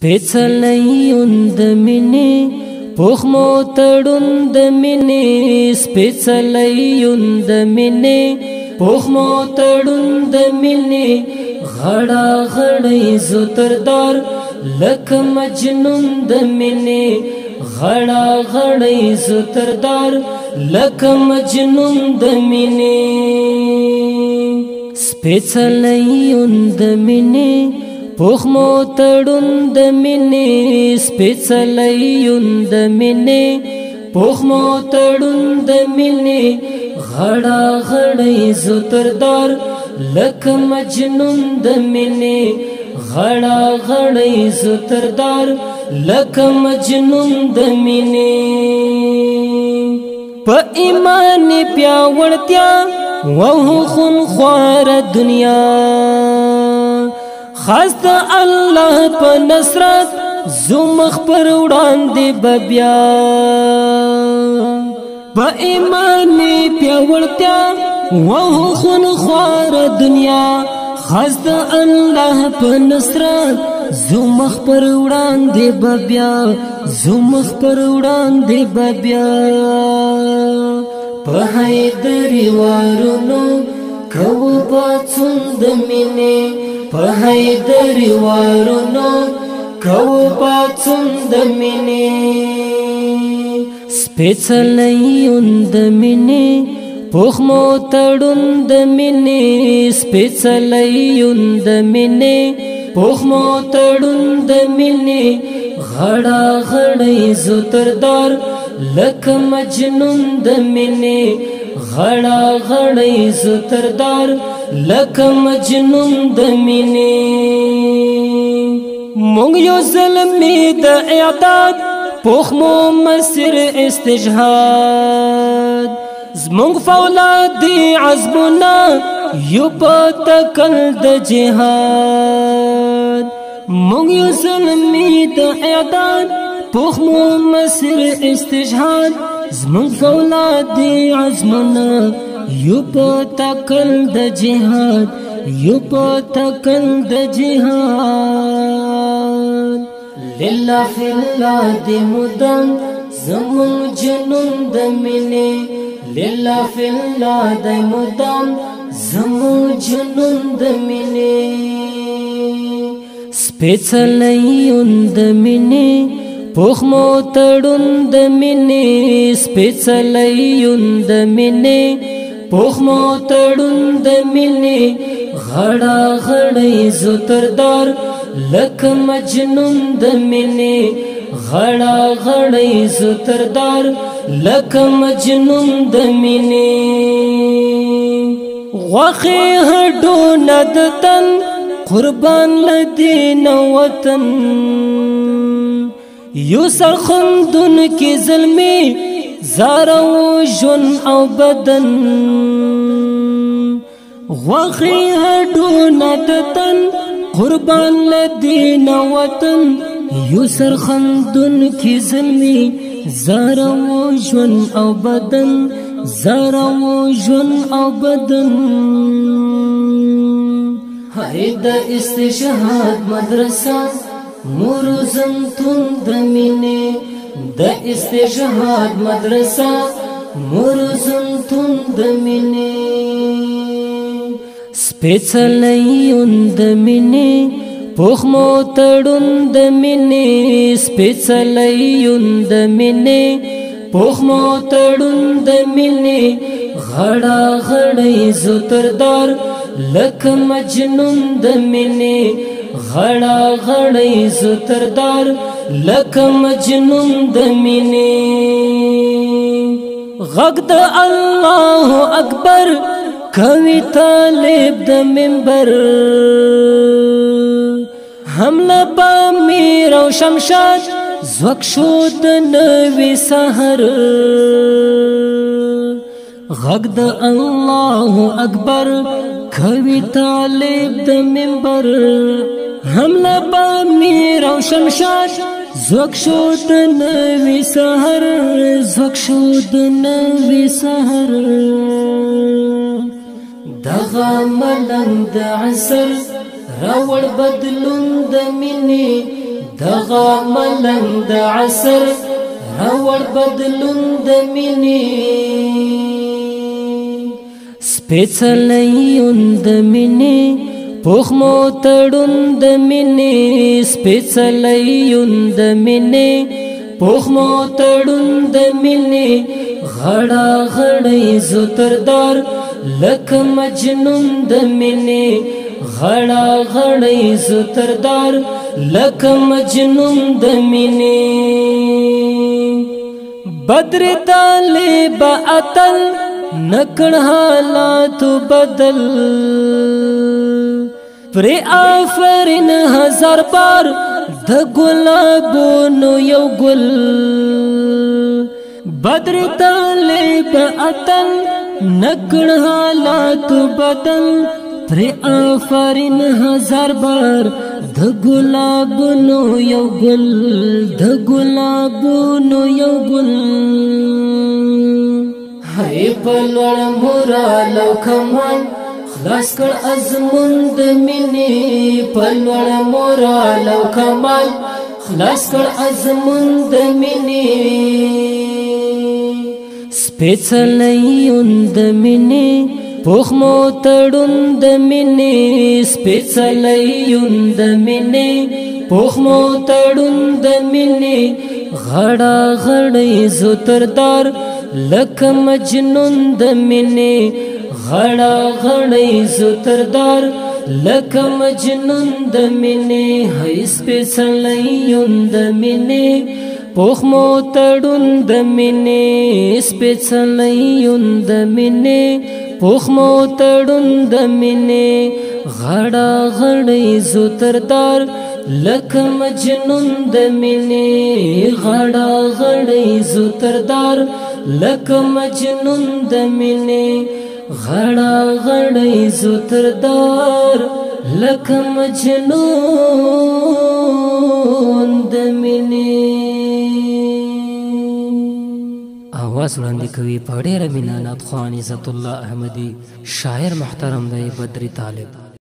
سپیڅلیون د مینې پوخ مو تړون د مینې سپیڅلیون د مینې پوخ مو تړون د مینې غړا غړې زوتردار لکه مجنون د مینې غړا غړې زوتردار لکه مجنون د مینې سپیڅلیون د مینې پوخ مو تړون د مینې سپیڅلیون د مینې پوخ مو تړون د مینې غړا غړې زوتردار لکه مجنون د مینې غړا غړې زوتردار لکه مجنون د مینې په ایمان پیاوړتیا وو خون خوار دنیا خاص د الله په نصرت زمخ پر وړاندې بیا په ایمان پیاوړتیا وو خون خوار دنیا خاص د الله په نصرت زمخ پر وړاندې بیا زمخ پر وړاندې بیا په حیدری وارونو کو پاتون د مینې په حیدری وارونو کو پاتون د مینې سپیڅلیون د مینې پوخ مو تړون د مینې سپیڅلیون د مینې پوخ مو تړون د مینې غړا غړې زوتردار لکه مجنون د مینې غړا غړې زوتردار لکه مجنون د مینې مونږ یو زلمی د اعداد پوخ مو مسیر استجهاد زمونږ فولادي عزمونه یو په تکل د جهاد مونږ یو زلمی د اعداد پوخ مو مسیر استجهاد زمونږ فولادي عزمونه یو په تکل د جهاد یو په تکل د جهاد لله فی الله د مدام زمون جنون د مینې لله فی الله د مدام زمون جنون د مینې سپیڅلیون د مینې پوخ مو تړون د مینې سپیڅلیون د مینې پوخ مو تړون د مینې غړا غړې زوتردار لکه مجنون د مینې غړا غړې زوتردار لکه مجنون د مینې غوښې هډونه د تن قربان لدین وطن یو سرخندون کی ظلمی زارو ژوند او بدن غوښې هډونه د تن قربان لدین وطن یو سرخندون کی ظلمی زارو ژوند او بدن زارو ژوند او بدن هاي د استشهاد مدرسه مرزم تون د مینې د استشهاد مدرسه مرزم تون د مینې سپیڅلیون د مینې پوخ مو تړون د مینې سپیڅلیون د مینې پوخ مو تړون د مینې غړا غړې زوتردار لکه مجنون د مینې غړا غړې زوتردار لکه مجنون د مینې غږ د الله اکبر کوي طالب د منبر حمله په میر او شمشاد زوک شو د نوي سحر غږ د الله اکبر کوي طالب د منبر حمله په میر او شمشاد زوک شو د نوي سحر زوک شو د نوي سحر دغه ملنګ د عصر راوړ بدلون د مینې دغه ملنګ د عصر راوړ بدلون د مینې سپېڅلیون د مینې پوخ مو تړون د مینې سپېڅلیون د مینې پوخ مو تړون د مینې غړا غړی زوتردار لکه مجنون د مینې غړا غړی زوتردار لکه مجنون د مینې بدر طالب اتل نکړ حالات بدل پر آفرین هزار بار د ګلابونو یو ګل بدر طالب اتل نکړ حالات بدل پر آفرین هزار بار د ګلابونو یو ګل د ګلابونو یو ګل هی په لوړ مورالو کمان خلاص کړ ازمون د مینې په لوړ مورالو کمان خلاص کړ ازمون د مینې سپېڅلیون د مینې پوخ مو تړون د مینې سپېڅلیون د مینې پوخ مو تړون د مینې غړا غړی زوتردار لکه مجنون د مینې غړا غړی زوتردار لکه مجنون د مینې هی سپېڅلیون د مینې پوخ مو تړون د مینې سپېڅلیون د مینې پوخ مو تړون د مینې غړا غړی زوتردار لکه مجنون د مینې غړا غړی زوتردار لکه مجنون د مینې غړا غړی زوتردار لکه مجنون د مینې. आवाज وړاندې کوي په ډېره مینه نعت خوان عزت الله احمدي شاعر محترم دی بدر طالب.